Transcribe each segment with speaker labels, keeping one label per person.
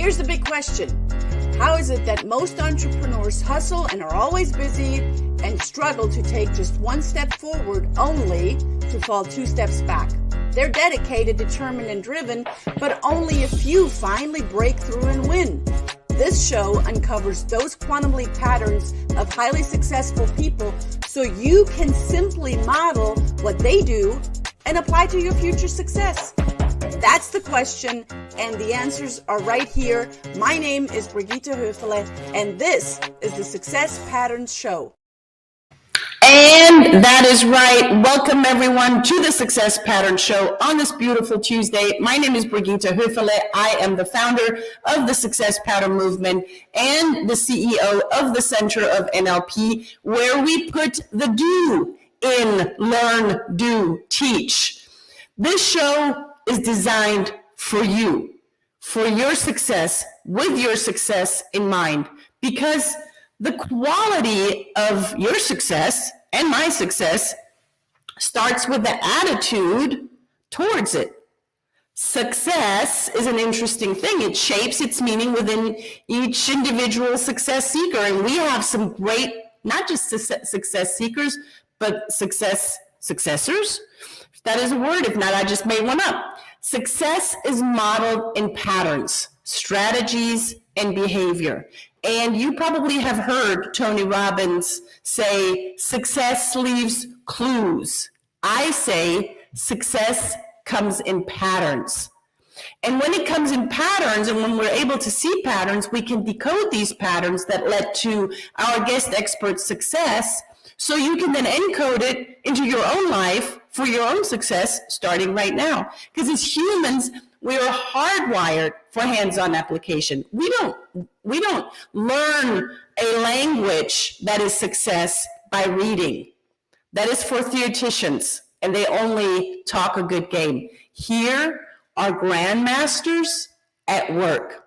Speaker 1: Here's the big question. How is it that most entrepreneurs hustle and are always busy and struggle to take just one step forward only to fall 2 steps back? They're dedicated, determined, and driven, but only a few finally break through and win. This show uncovers those quantum leap patterns of highly successful people so you can simply model what they do and apply to your future success. That's the question, and the answers are right here. My name is Brigitte Höfele, and this is the Success Patterns Show.
Speaker 2: And that is right. Welcome, everyone, to the Success Pattern Show on this beautiful Tuesday. My name is Brigitte Höfele. I am the founder of the Success Pattern Movement and the CEO of the Center of NLP, where we put the do in learn, do, teach. This show is designed for you, for your success, with your success in mind, because the quality of your success and my success starts with the attitude towards it. Success is an interesting thing. It shapes its meaning within each individual success seeker. And we have some great, not just success seekers, but success successors. If that is a word. If not, I just made one up. Success is modeled in patterns, strategies, and behavior. And you probably have heard Tony Robbins say, success leaves clues. I say, success comes in patterns. And when it comes in patterns, and when we're able to see patterns, we can decode these patterns that led to our guest expert's success, so you can then encode it into your own life for your own success starting right now. Because as humans, we are hardwired for hands-on application. We don't learn a language that is success by reading. That is for theoreticians, and they only talk a good game. Here are grandmasters at work.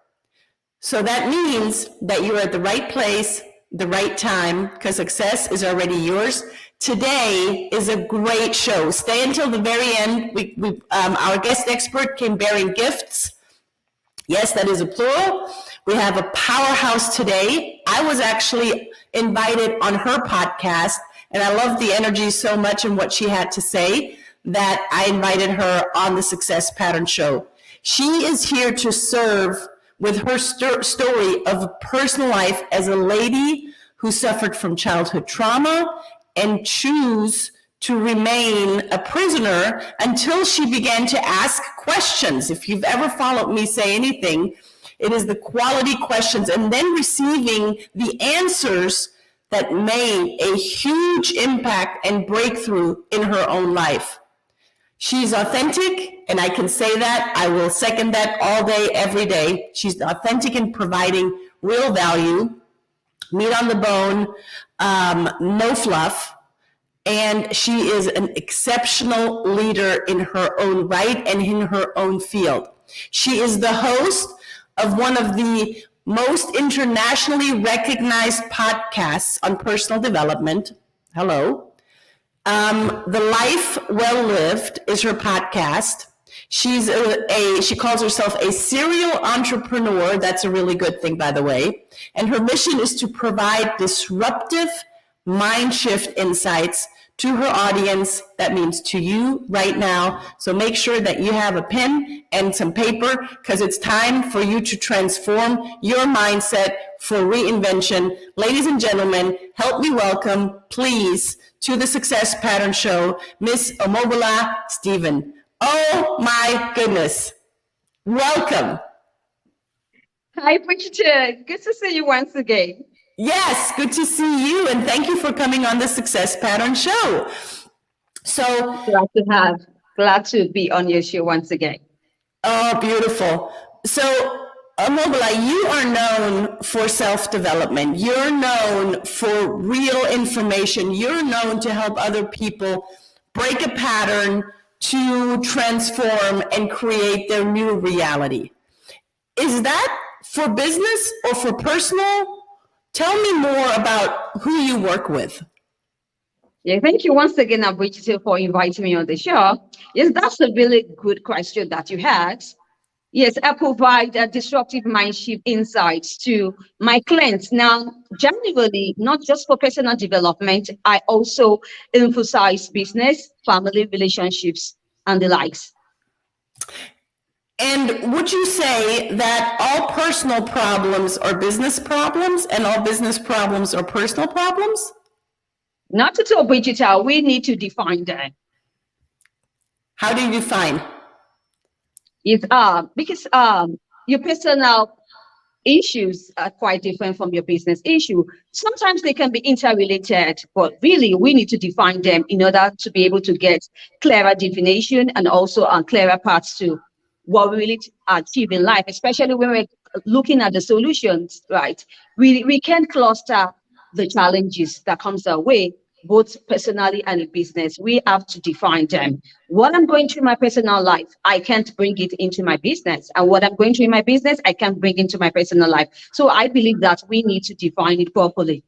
Speaker 2: So that means that you're at the right place, the right time, because success is already yours. Today is a great show. Stay until the very end. Our guest expert came bearing gifts. Yes, that is a plural. We have a powerhouse today. I was actually invited on her podcast, and I loved the energy so much and what she had to say that I invited her on the Success Pattern Show. She is here to serve with her story of personal life as a lady who suffered from childhood trauma and choose to remain a prisoner until she began to ask questions. If you've ever followed me say anything, it is the quality questions and then receiving the answers that made a huge impact and breakthrough in her own life. She's authentic, and I can say that. I will second that all day, every day. She's authentic in providing real value, meat on the bone, no fluff. And she is an exceptional leader in her own right and in her own field. She is the host of one of the most internationally recognized podcasts on personal development. Hello. The Life Well Lived is her podcast. She calls herself a serial entrepreneur. That's a really good thing, by the way. And her mission is to provide disruptive mindshift insights to her audience. That means to you right now. So make sure that you have a pen and some paper, because it's time for you to transform your mindset for reinvention. Ladies and gentlemen, help me welcome, please, to the Success Pattern Show, Miss Omobola Stephen. Oh my goodness. Welcome.
Speaker 3: Hi, Brigitte. Good to see you once again.
Speaker 2: Yes, good to see you, and thank you for coming on the Success Pattern Show. So
Speaker 3: glad to be on your show once again.
Speaker 2: Oh, beautiful. So Omobola, you are known for self-development. You're known for real information. You're known to help other people break a pattern to transform and create their new reality. Is that for business or for personal? Tell me more about who you work with.
Speaker 3: Yeah, thank you once again, Brigitte, for inviting me on the show. Yes, that's a really good question that you had. Yes, I provide disruptive mindshift insights to my clients. Now, generally, not just for personal development, I also emphasize business, family relationships, and the likes.
Speaker 2: And would you say that all personal problems are business problems and all business problems are personal problems?
Speaker 3: Not at all, Bridget. We need to define that.
Speaker 2: How do you define?
Speaker 3: Because your personal issues are quite different from your business issue. Sometimes they can be interrelated, but really we need to define them in order to be able to get clearer definition and also clearer paths to what we really achieve in life, especially when we're looking at the solutions, right? We can cluster the challenges that comes our way, both personally and in business. We have to define them. What I'm going through in my personal life, I can't bring it into my business. And what I'm going through in my business, I can't bring into my personal life. So I believe that we need to define it properly.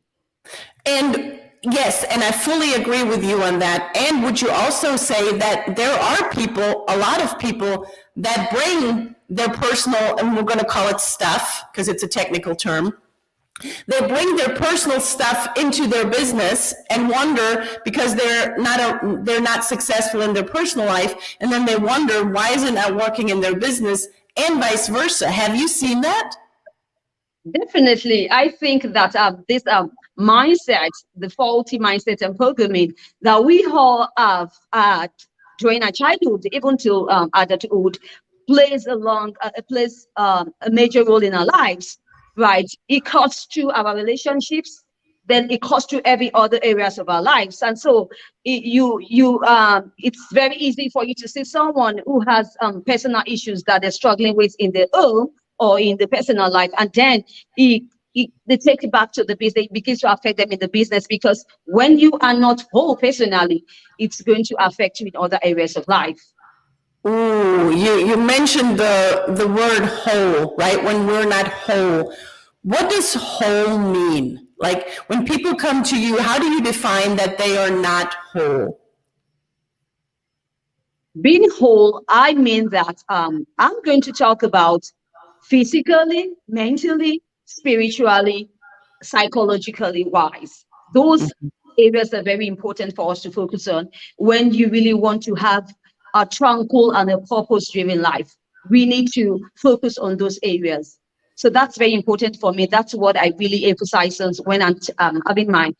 Speaker 2: And yes, and I fully agree with you on that. And would you also say that there are people, a lot of people, that bring their personal, and we're going to call it stuff because it's a technical term, they bring their personal stuff into their business and wonder because they're not successful in their personal life, and then they wonder why isn't that working in their business, and vice versa. Have you seen that?
Speaker 3: Definitely. I think that this mindset, the faulty mindset and programming that we all have during our childhood, even till adulthood, plays a major role in our lives, right? It cuts through our relationships, then it cuts through every other areas of our lives. And so it's very easy for you to see someone who has personal issues that they're struggling with in their home or in the personal life, and then they take it back to the business. It begins to affect them in the business, because when you are not whole personally, it's going to affect you in other areas of life.
Speaker 2: Ooh, you mentioned the word whole, right? When we're not whole. What does whole mean? Like when people come to you, how do you define that they are not whole?
Speaker 3: Being whole, I mean that I'm going to talk about physically, mentally, spiritually, psychologically wise. Those areas are very important for us to focus on when you really want to have a tranquil and a purpose-driven life. We need to focus on those areas. So that's very important for me. That's what I really emphasize on when I'm having my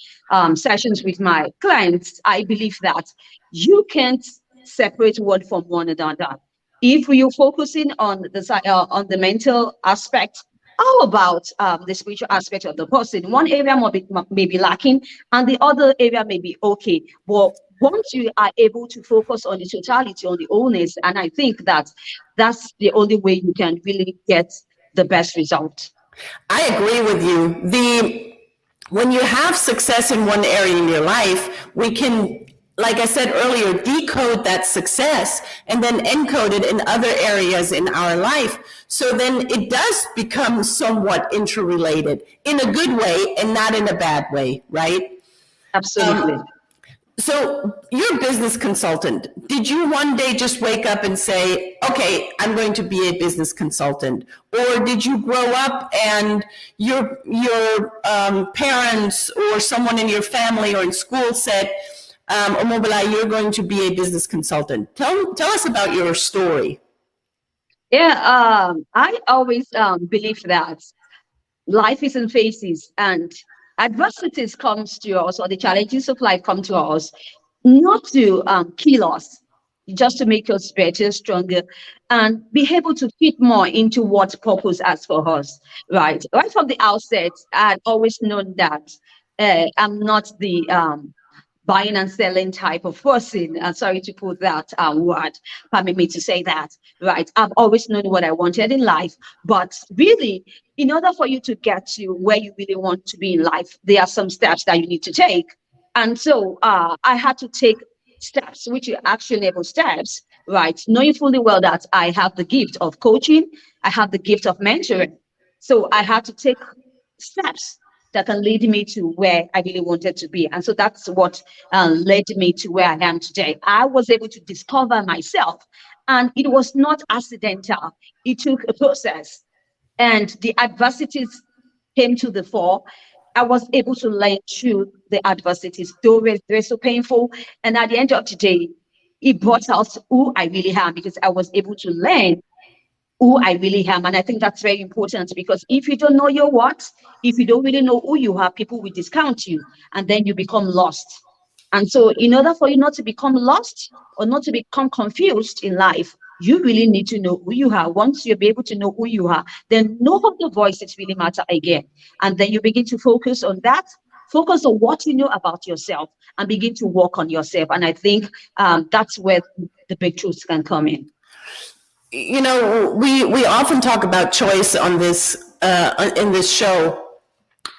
Speaker 3: sessions with my clients. I believe that you can't separate one from one another. If you're focusing on the mental aspect, how about the spiritual aspect of the person? One area may be lacking, and the other area may be okay. But once you are able to focus on the totality, on the wholeness, and I think that that's the only way you can really get the best result.
Speaker 2: I agree with you. When you have success in one area in your life, we can, like I said earlier, decode that success and then encode it in other areas in our life. So then it does become somewhat interrelated in a good way and not in a bad way, right?
Speaker 3: Absolutely.
Speaker 2: So you're a business consultant. Did you one day just wake up and say, okay, I'm going to be a business consultant? Or did you grow up and your parents or someone in your family or in school said, Omobola, you're going to be a business consultant? Tell us about your story.
Speaker 3: Yeah, I always believe that life is in phases, and adversities comes to us, or the challenges of life come to us, not to kill us, just to make us better, stronger, and be able to fit more into what purpose has for us. Right from the outset, I'd always known that I'm not the buying and selling type of person. Sorry to put that word, permit me to say that, right? I've always known what I wanted in life, but really, in order for you to get to where you really want to be in life, there are some steps that you need to take. And so I had to take steps, which are actionable steps, right? Knowing fully well that I have the gift of coaching, I have the gift of mentoring. So I had to take steps that can lead me to where I really wanted to be. And so that's what led me to where I am today. I was able to discover myself And it was not accidental. It took a process. And the adversities came to the fore. I was able to learn through the adversities, though they're so painful. And at the end of the day, it brought out who I really am, because I was able to learn who I really am. And I think that's very important, because if you don't know your what, if you don't really know who you are, people will discount you, and then you become lost. And so in order for you not to become lost or not to become confused in life, you really need to know who you are. Once you'll be able to know who you are, then no other voices really matter again. And then you begin to focus on that, focus on what you know about yourself, and begin to work on yourself. And I think that's where the breakthroughs can come in.
Speaker 2: You know, we often talk about choice on this in this show,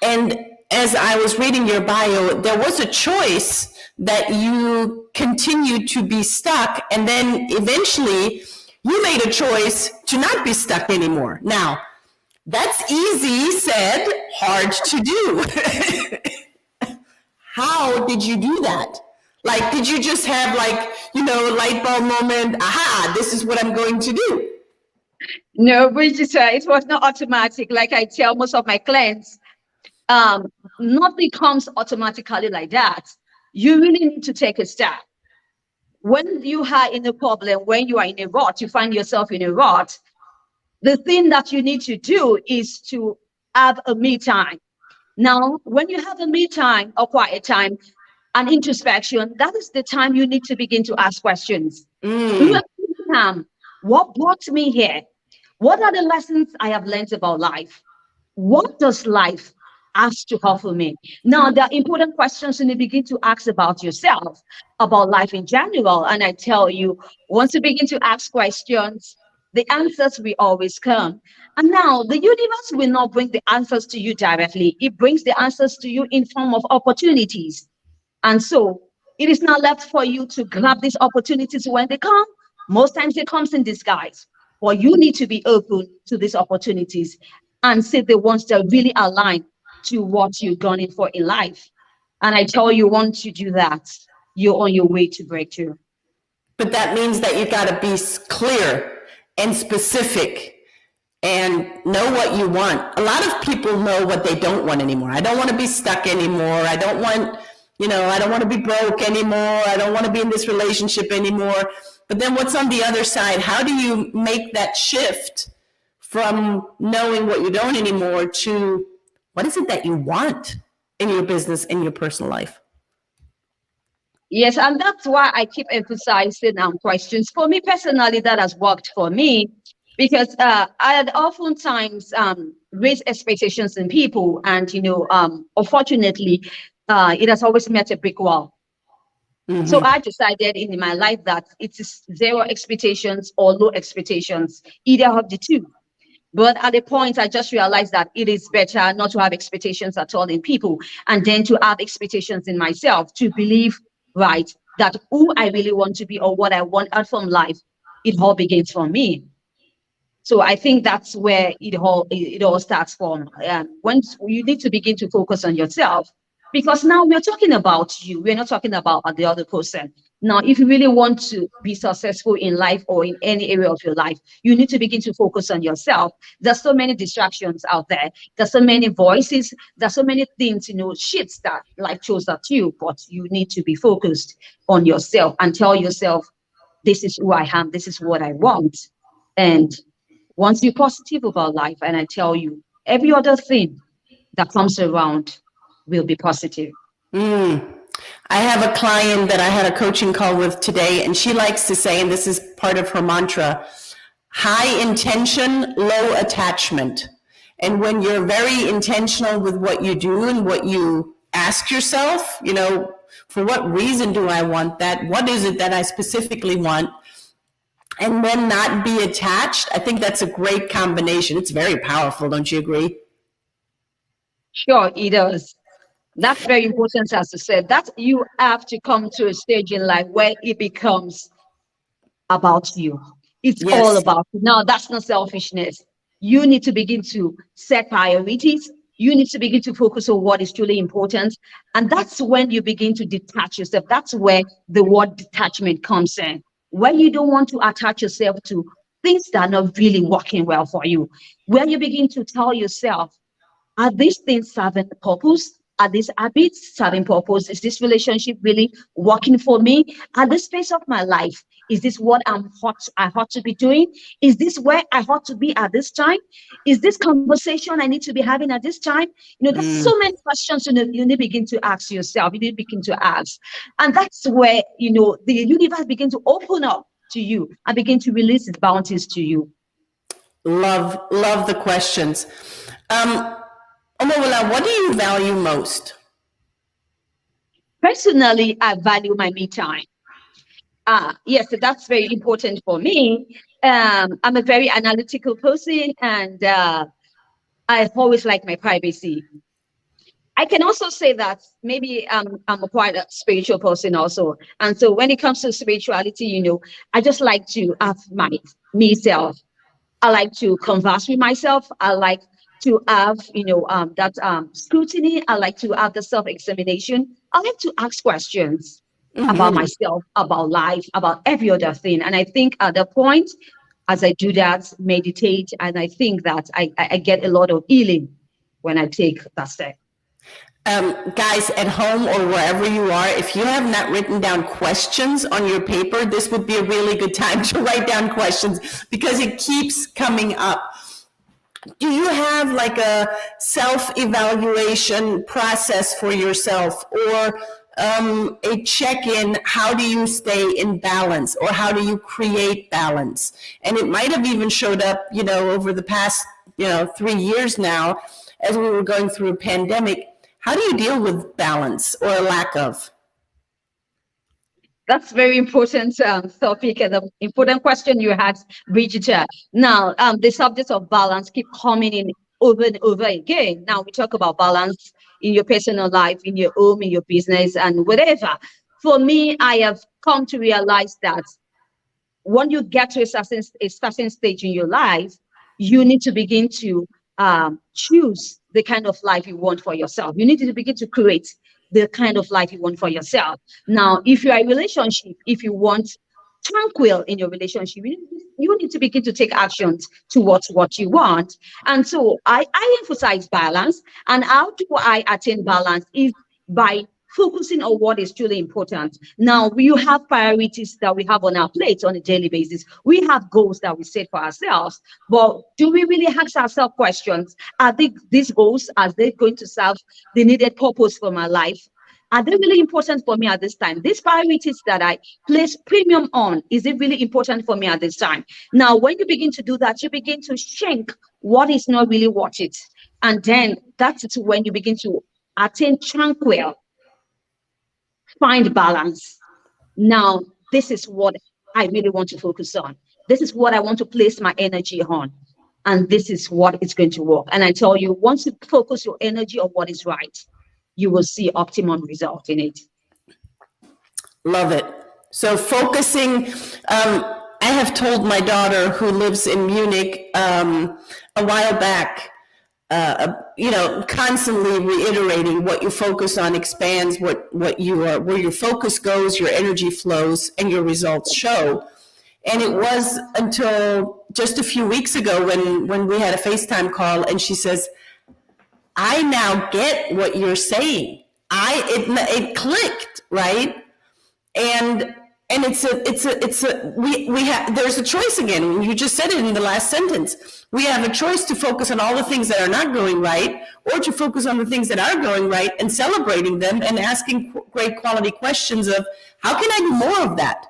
Speaker 2: and as I was reading your bio, there was a choice that you continued to be stuck, and then eventually you made a choice to not be stuck anymore. Now, that's easy said, hard to do. How did you do that? Like, did you just have like, you know, a light bulb moment? Aha, this is what I'm going to do.
Speaker 3: No, Bridget, it was not automatic. Like I tell most of my clients, nothing comes automatically like that. You really need to take a step. When you are in a problem, when you are in a rut, you find yourself in a rut, the thing that you need to do is to have a me time. Now, when you have a me time or quiet time, an introspection, that is the time you need to begin to ask questions. What brought me here? What are the lessons I have learned about life? What does life have to offer me? Now, there are important questions you begin to ask about yourself, about life in general. And I tell you, once you begin to ask questions, the answers will always come. And now the universe will not bring the answers to you directly. It brings the answers to you in form of opportunities. And so it is not left for you to grab these opportunities when they come. Most times it comes in disguise. But you need to be open to these opportunities and see the ones that really align to what you're gunning for in life. And I tell you, once you do that, you're on your way to breakthrough.
Speaker 2: But that means that you got to be clear and specific and know what you want. A lot of people know what they don't want anymore. I don't want to be stuck anymore. I don't want, I don't want to be broke anymore. I don't want to be in this relationship anymore. But then what's on the other side? How do you make that shift from knowing what you don't anymore to what is it that you want in your business, in your personal life?
Speaker 3: Yes, and that's why I keep emphasizing questions. For me personally, that has worked for me, because I had oftentimes raised expectations in people, and unfortunately, it has always met a brick wall. Mm-hmm. So I decided in my life that it is zero expectations or low expectations, either of the two. But at a point, I just realized that it is better not to have expectations at all in people, and then to have expectations in myself, to believe, right, that who I really want to be or what I want out from life, it all begins from me. So I think that's where it all starts from. Once you need to begin to focus on yourself, because now we're talking about you. We're not talking about the other person. Now, if you really want to be successful in life or in any area of your life, you need to begin to focus on yourself. There's so many distractions out there. There's so many voices. There's so many things, shits that life throws at you. But you need to be focused on yourself and tell yourself, this is who I am. This is what I want. And once you're positive about life, and I tell you, every other thing that comes around will be positive.
Speaker 2: I have a client that I had a coaching call with today, and she likes to say, and this is part of her mantra, high intention, low attachment. And when you're very intentional with what you do and what you ask yourself, for what reason do I want that? What is it that I specifically want? And then not be attached, I think that's a great combination. It's very powerful, don't you agree?
Speaker 3: Sure, it does. That's very important, as I said, that you have to come to a stage in life where it becomes about you. It's all about you. Now, that's not selfishness. You need to begin to set priorities. You need to begin to focus on what is truly important. And that's when you begin to detach yourself. That's where the word detachment comes in. where you don't want to attach yourself to things that are not really working well for you, where you begin to tell yourself, are these things serving purpose? Are these habits serving purpose? Is this relationship really working for me? At this phase of my life, is this what I ought to be doing? Is this where I ought to be at this time? Is this conversation I need to be having at this time? There's so many questions you need to begin to ask yourself. You need to begin to ask. And that's where, the universe begins to open up to you and begin to release its bounties to you.
Speaker 2: Love the questions. Omobola, what do you value most?
Speaker 3: Personally, I value my me time. Yes, that's very important for me. I'm a very analytical person, and I always like my privacy. I can also say that maybe I'm quite a spiritual person also. And so when it comes to spirituality, I just like to have my me self. I like to converse with myself. I like to have, that scrutiny. I like to have the self-examination. I like to ask questions about myself, about life, about every other thing. And I think at the point, as I do that, meditate, and I think that I get a lot of healing when I take that step.
Speaker 2: Guys at home or wherever you are, if you have not written down questions on your paper, this would be a really good time to write down questions because it keeps coming up. Do you have like a self-evaluation process for yourself, or a check-in? How do you stay in balance, or how do you create balance? And it might have even showed up, over the past, 3 years now, as we were going through a pandemic. How do you deal with balance or a lack of?
Speaker 3: That's very important topic and an important question you had, Brigitte. Now, the subject of balance keep coming in over and over again. Now we talk about balance in your personal life, in your home, in your business, and whatever. For me, I have come to realize that when you get to a certain stage in your life, you need to begin to choose the kind of life you want for yourself. You need to begin to create the kind of life you want for yourself. Now, if you're in a relationship, if you want tranquil in your relationship, you need to begin to take actions towards what you want. And so I emphasize balance. And how do I attain balance? Is by focusing on what is truly important. Now, we have priorities that we have on our plate on a daily basis. We have goals that we set for ourselves. But do we really ask ourselves questions? Are these goals, are they going to serve the needed purpose for my life? Are they really important for me at this time? These priorities that I place premium on, is it really important for me at this time? Now, when you begin to do that, you begin to shrink what is not really worth it. And then that's when you begin to attain tranquil, find balance. Now, this is what I really want to focus on. This is what I want to place my energy on. And this is what is going to work. And I tell you, once you focus your energy on what is right, you will see optimum result in it.
Speaker 2: Love it. So focusing, I have told my daughter who lives in Munich a while back, constantly reiterating what you focus on expands what you are, where your focus goes, your energy flows, and your results show. And it was until just a few weeks ago when we had a FaceTime call, and she says, I now get what you're saying. It clicked, right? And there's a choice again. You just said it in the last sentence. We have a choice to focus on all the things that are not going right, or to focus on the things that are going right and celebrating them and asking great quality questions of, how can I do more of that?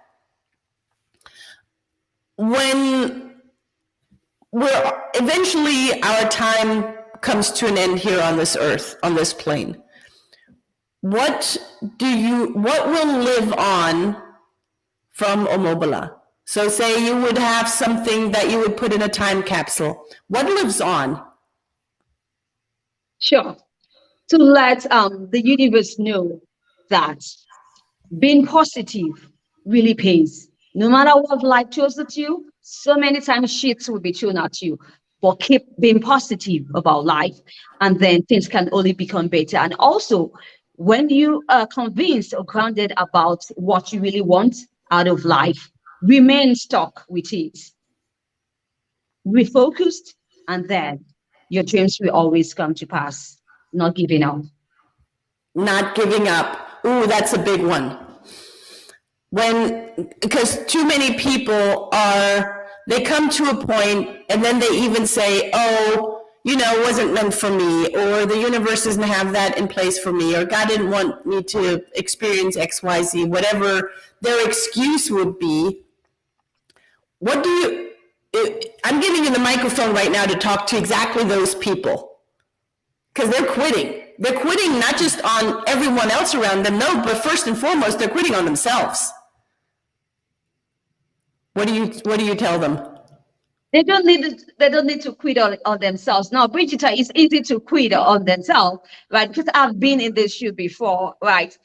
Speaker 2: When eventually our time comes to an end here on this earth, on this plane, what will live on from Omobola? So say you would have something that you would put in a time capsule. What lives on?
Speaker 3: Sure. To let the universe know that being positive really pays. No matter what life throws at you, so many times shit will be thrown at you. But keep being positive about life, and then things can only become better. And also, when you are convinced or grounded about what you really want out of life, remain stuck with it. Refocused, and then your dreams will always come to pass. Not giving up.
Speaker 2: Not giving up. Ooh, that's a big one. Because too many people they come to a point and then they even say, oh, it wasn't meant for me, or the universe doesn't have that in place for me, or God didn't want me to experience X, Y, Z, whatever their excuse would be. I'm giving you the microphone right now to talk to exactly those people, because they're quitting. They're quitting not just on everyone else around them, no, but first and foremost, they're quitting on themselves. What do you tell them?
Speaker 3: They don't need to quit on themselves. Now, Bridget, it's easy to quit on themselves, right? Because I've been in this shoe before, right?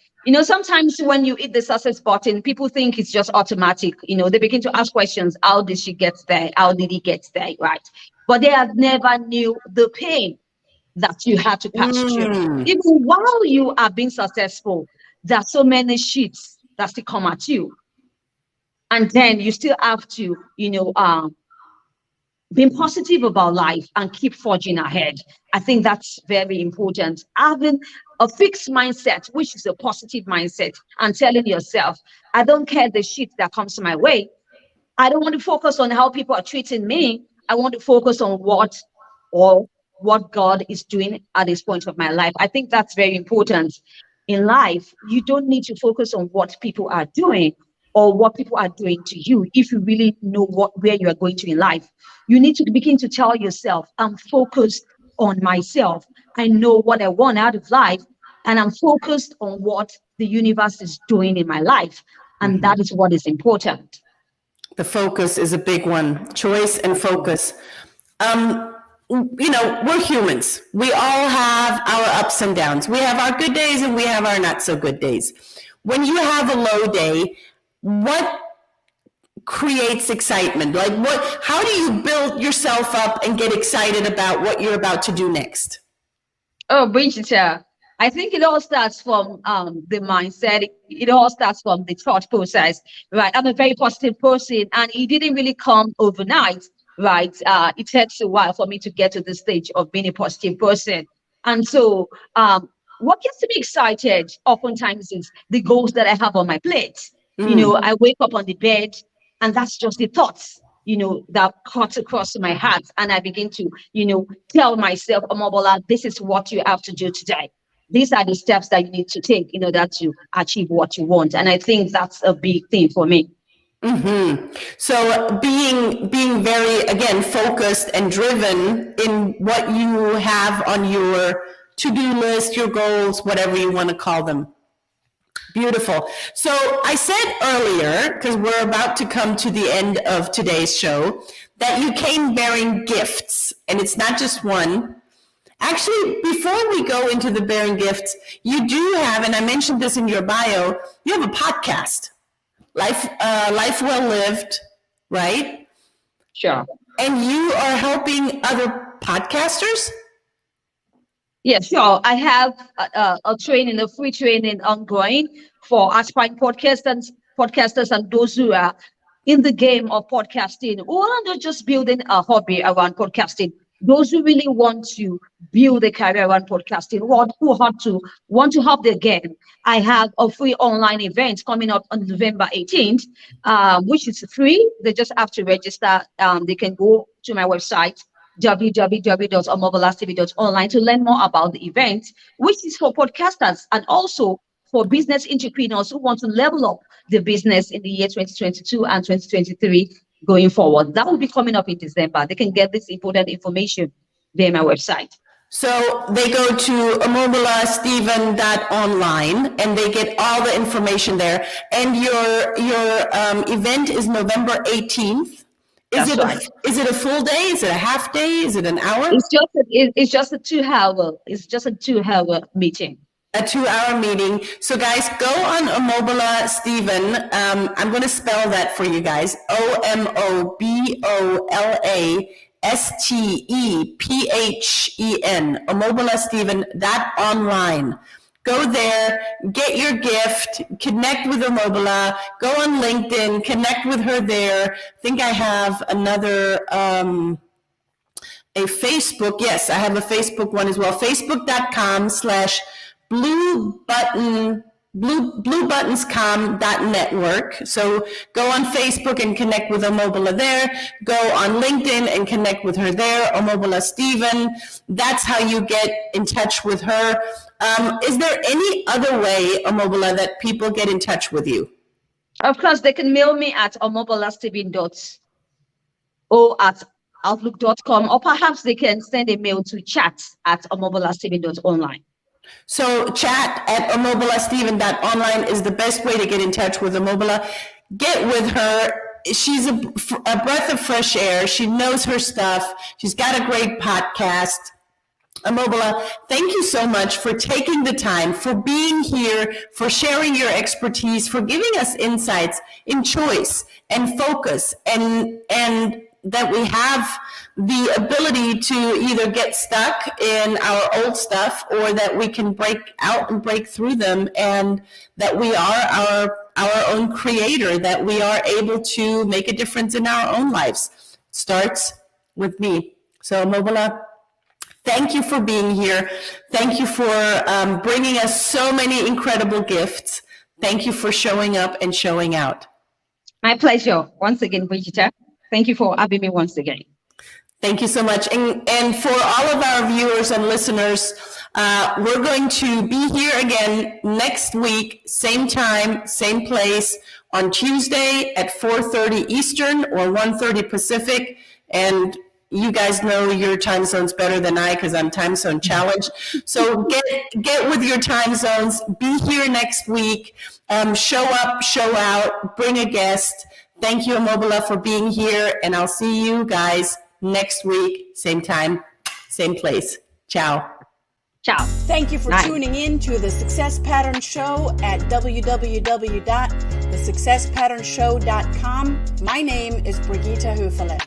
Speaker 3: Sometimes when you hit the success button, people think it's just automatic. They begin to ask questions. How did she get there? How did he get there? Right? But they have never knew the pain that you had to pass through. Even while you are being successful, there are so many shits that still come at you. And then you still have to, being positive about life and keep forging ahead. I think that's very important. Having a fixed mindset, which is a positive mindset, and telling yourself, I don't care the shit that comes my way. I don't want to focus on how people are treating me. I want to focus on what God is doing at this point of my life. I think that's very important. In life, you don't need to focus on what people are doing or what people are doing to you. If you really know where you are going to in life, you need to begin to tell yourself, I'm focused on myself. I know what I want out of life, and I'm focused on what the universe is doing in my life. And that is what is important.
Speaker 2: The focus is a big one. Choice and focus. We're humans. We all have our ups and downs. We have our good days and we have our not so good days. When you have a low day, what creates excitement? How do you build yourself up and get excited about what you're about to do next?
Speaker 3: Oh, Bridget, I think it all starts from the mindset. It all starts from the thought process, right? I'm a very positive person, and it didn't really come overnight, right? It takes a while for me to get to the stage of being a positive person. And so what gets me excited oftentimes is the goals that I have on my plate. I wake up on the bed, and that's just the thoughts, that cut across my heart. And I begin to, tell myself, Omobola, this is what you have to do today. These are the steps that you need to take in order to achieve what you want. And I think that's a big thing for me.
Speaker 2: So being very, again, focused and driven in what you have on your to-do list, your goals, whatever you want to call them. Beautiful. So I said earlier, because we're about to come to the end of today's show, that you came bearing gifts, and it's not just one. Actually, before we go into the bearing gifts, you do have, and I mentioned this in your bio, you have a podcast, Life Well Lived, right?
Speaker 3: Sure.
Speaker 2: And you are helping other podcasters?
Speaker 3: Yeah, sure. I have a free training ongoing for aspiring podcasters and those who are in the game of podcasting, who are not just building a hobby around podcasting, those who really want to build a career around podcasting, who want to help their game. I have a free online event coming up on November 18th, which is free. They just have to register. They can go to my website, www.omobolastv.online, to learn more about the event, which is for podcasters and also for business entrepreneurs who want to level up the business in the year 2022 and 2023 going forward. That will be coming up in December. They can get this important information via my website.
Speaker 2: So they go to omobolastephen.online and they get all the information there. And your event is November 18th. Is it a full day? Is it a half day? Is it an hour?
Speaker 3: It's just a 2-hour. It's just a 2-hour meeting.
Speaker 2: A 2-hour meeting. So guys, go on Omobola Stephen. I'm going to spell that for you guys. OMOBOLASTEPHEN. Omobola Stephen.online. Go there, get your gift, connect with Omobola, go on LinkedIn, connect with her there. I think I have another, a Facebook. Yes, I have a Facebook one as well. Facebook.com/bluebuttonscom.network. So go on Facebook and connect with Omobola there. Go on LinkedIn and connect with her there, Omobola Stephen. That's how you get in touch with her. Is there any other way, Omobola, that people get in touch with you?
Speaker 3: Of course, they can mail me at omobolastephen.outlook.com, or perhaps they can send a mail to chat@omobolastephen.online.
Speaker 2: So chat at omobolastephen.online is the best way to get in touch with Omobola. Get with her. She's a breath of fresh air. She knows her stuff. She's got a great podcast. Omobola, thank you so much for taking the time, for being here, for sharing your expertise, for giving us insights in choice and focus, and that we have the ability to either get stuck in our old stuff or that we can break out and break through them, and that we are our own creator, that we are able to make a difference in our own lives. Starts with me. So Omobola, thank you for being here. Thank you for bringing us so many incredible gifts. Thank you for showing up and showing out.
Speaker 3: My pleasure. Once again, Brigitte. Thank you for having me once again.
Speaker 2: Thank you so much. And for all of our viewers and listeners, we're going to be here again next week, same time, same place, on Tuesday at 4:30 Eastern or 1:30 Pacific. And you guys know your time zones better than I, because I'm time zone challenged. So get with your time zones. Be here next week. Show up, show out, bring a guest. Thank you, Omobola, for being here, and I'll see you guys next week, same time, same place. Ciao.
Speaker 3: Ciao.
Speaker 1: Thank you for
Speaker 3: Bye.
Speaker 1: tuning in to the Success Pattern Show at www.thesuccesspatternshow.com. My name is Brigitte Höfele.